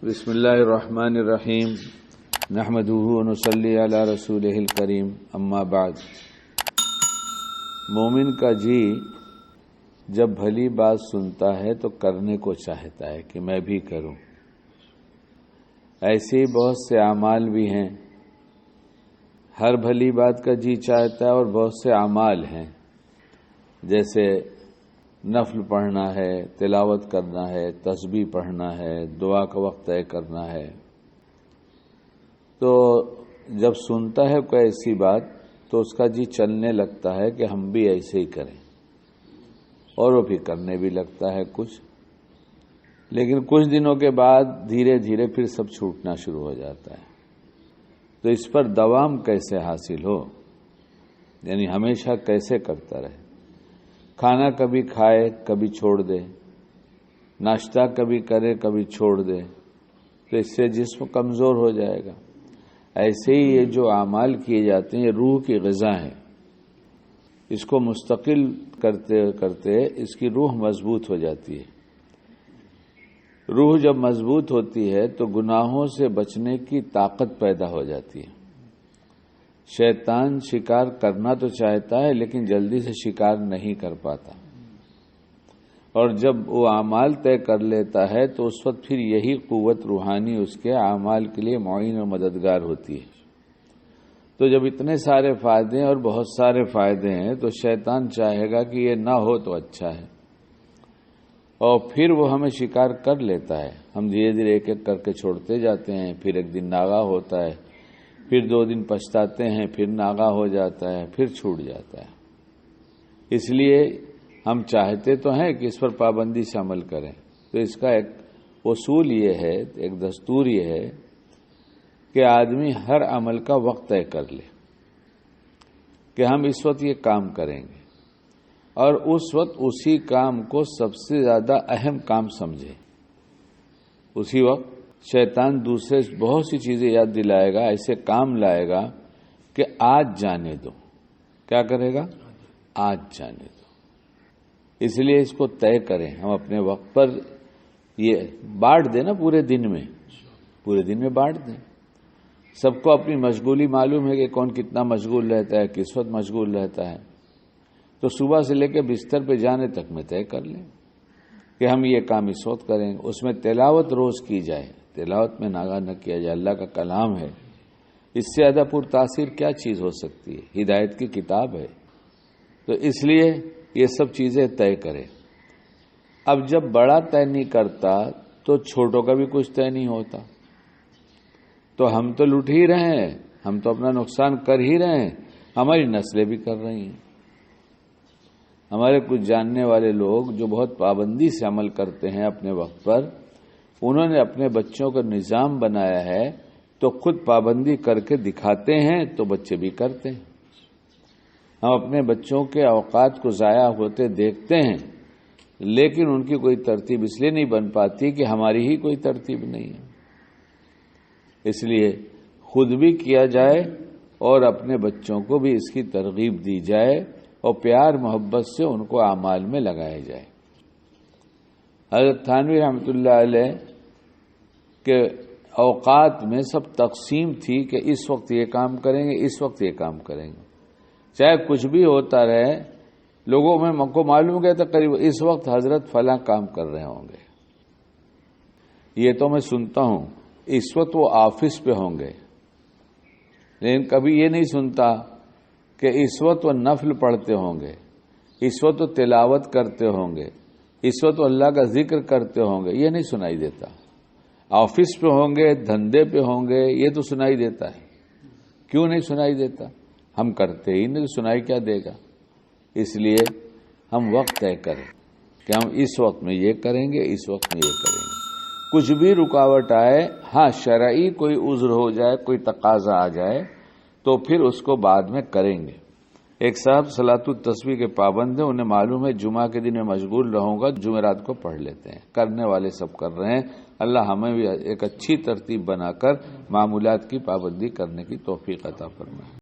بسم اللہ الرحمن الرحیم نحمدہ ونصلی علی رسولہ الکریم اما بعد۔ مومن کا جی جب بھلی بات سنتا ہے تو کرنے کو چاہتا ہے کہ میں بھی کروں۔ ایسے ہی بہت سے اعمال بھی ہیں، ہر بھلی بات کا جی چاہتا ہے، اور بہت سے اعمال ہیں جیسے نفل پڑھنا ہے، تلاوت کرنا ہے، تسبیح پڑھنا ہے، دعا کا وقت طے کرنا ہے۔ تو جب سنتا ہے کوئی ایسی بات تو اس کا جی چلنے لگتا ہے کہ ہم بھی ایسے ہی کریں، اور وہ بھی کرنے بھی لگتا ہے کچھ، لیکن کچھ دنوں کے بعد دھیرے دھیرے پھر سب چھوٹنا شروع ہو جاتا ہے۔ تو اس پر دوام کیسے حاصل ہو، یعنی ہمیشہ کیسے کرتا رہے؟ کھانا کبھی کھائے کبھی چھوڑ دے، ناشتہ کبھی کرے کبھی چھوڑ دے، تو اس سے جسم کمزور ہو جائے گا۔ ایسے ہی یہ جو اعمال کیے جاتے ہیں یہ روح کی غذا ہے، اس کو مستقل کرتے کرتے اس کی روح مضبوط ہو جاتی ہے۔ روح جب مضبوط ہوتی ہے تو گناہوں سے بچنے کی طاقت پیدا ہو جاتی ہے۔ شیطان شکار کرنا تو چاہتا ہے لیکن جلدی سے شکار نہیں کر پاتا، اور جب وہ اعمال طے کر لیتا ہے تو اس وقت پھر یہی قوت روحانی اس کے اعمال کے لیے معین اور مددگار ہوتی ہے۔ تو جب اتنے سارے فائدے اور بہت سارے فائدے ہیں تو شیطان چاہے گا کہ یہ نہ ہو تو اچھا ہے، اور پھر وہ ہمیں شکار کر لیتا ہے۔ ہم دھیرے دھیرے ایک ایک کر کے چھوڑتے جاتے ہیں، پھر ایک دن ناغہ ہوتا ہے، پھر 2 دن پچھتاتے ہیں، پھر ناغہ ہو جاتا ہے، پھر چھوٹ جاتا ہے۔ اس لیے ہم چاہتے تو ہیں کہ اس پر پابندی سے عمل کریں، تو اس کا ایک اصول یہ ہے، ایک دستور یہ ہے کہ آدمی ہر عمل کا وقت طے کر لے کہ ہم اس وقت یہ کام کریں گے، اور اس وقت اسی کام کو سب سے زیادہ اہم کام سمجھے۔ اسی وقت شیطان دوسرے بہت سی چیزیں یاد دلائے گا، ایسے کام لائے گا کہ آج جانے دو۔ کیا کرے گا؟ آج جانے دو۔ اس لیے اس کو طے کریں، ہم اپنے وقت پر یہ بانٹ دیں نا، پورے دن میں بانٹ دیں۔ سب کو اپنی مشغولی معلوم ہے کہ کون کتنا مشغول رہتا ہے، کس وقت مشغول رہتا ہے، تو صبح سے لے کے بستر پہ جانے تک میں طے کر لیں کہ ہم یہ کام اس وقت کریں گے۔ اس میں تلاوت روز کی جائے، تلاوت میں ناغہ نہ کیا جائے۔ اللہ کا کلام ہے، اس سے زیادہ پر تاثیر کیا چیز ہو سکتی ہے؟ ہدایت کی کتاب ہے۔ تو اس لیے یہ سب چیزیں طے کرے۔ اب جب بڑا طے نہیں کرتا تو چھوٹوں کا بھی کچھ طے نہیں ہوتا، تو ہم تو لٹ ہی رہے ہیں، ہم تو اپنا نقصان کر ہی رہے ہیں، ہماری نسلیں بھی کر رہی ہیں۔ ہمارے کچھ جاننے والے لوگ جو بہت پابندی سے عمل کرتے ہیں اپنے وقت پر، انہوں نے اپنے بچوں کا نظام بنایا ہے، تو خود پابندی کر کے دکھاتے ہیں تو بچے بھی کرتے ہیں۔ ہم اپنے بچوں کے اوقات کو ضائع ہوتے دیکھتے ہیں، لیکن ان کی کوئی ترتیب اس لیے نہیں بن پاتی کہ ہماری ہی کوئی ترتیب نہیں ہے۔ اس لیے خود بھی کیا جائے اور اپنے بچوں کو بھی اس کی ترغیب دی جائے، اور پیار محبت سے ان کو اعمال میں لگایا جائے۔ حضرت تھانوی رحمۃ اللہ علیہ کے اوقات میں سب تقسیم تھی کہ اس وقت یہ کام کریں گے، اس وقت یہ کام کریں گے، چاہے کچھ بھی ہوتا رہے۔ لوگوں میں کو معلوم گیا تھا قریب اس وقت حضرت فلاں کام کر رہے ہوں گے، یہ تو میں سنتا ہوں، اس وقت وہ آفس پہ ہوں گے، لیکن کبھی یہ نہیں سنتا کہ اس وقت وہ نفل پڑھتے ہوں گے، اس وقت وہ تلاوت کرتے ہوں گے، اس وقت وہ اللہ کا ذکر کرتے ہوں گے۔ یہ نہیں سنائی دیتا۔ آفس پہ ہوں گے، دھندے پہ ہوں گے، یہ تو سنائی دیتا ہے۔ کیوں نہیں سنائی دیتا؟ ہم کرتے ہی نہیں، تو سنائی کیا دے گا؟ اس لیے ہم وقت طے کریں کہ ہم اس وقت میں یہ کریں گے، اس وقت میں یہ کریں گے۔ کچھ بھی رکاوٹ آئے، ہاں شرعی کوئی عذر ہو جائے، کوئی تقاضا آ جائے تو پھر اس کو بعد میں کریں گے۔ ایک صاحب صلاۃ التسبیح کے پابند ہیں، انہیں معلوم ہے جمعہ کے دن میں مشغول رہوں گا، جمعرات کو پڑھ لیتے ہیں۔ کرنے والے سب کر رہے ہیں۔ اللہ ہمیں بھی ایک اچھی ترتیب بنا کر معمولات کی پابندی کرنے کی توفیق عطا فرمائے۔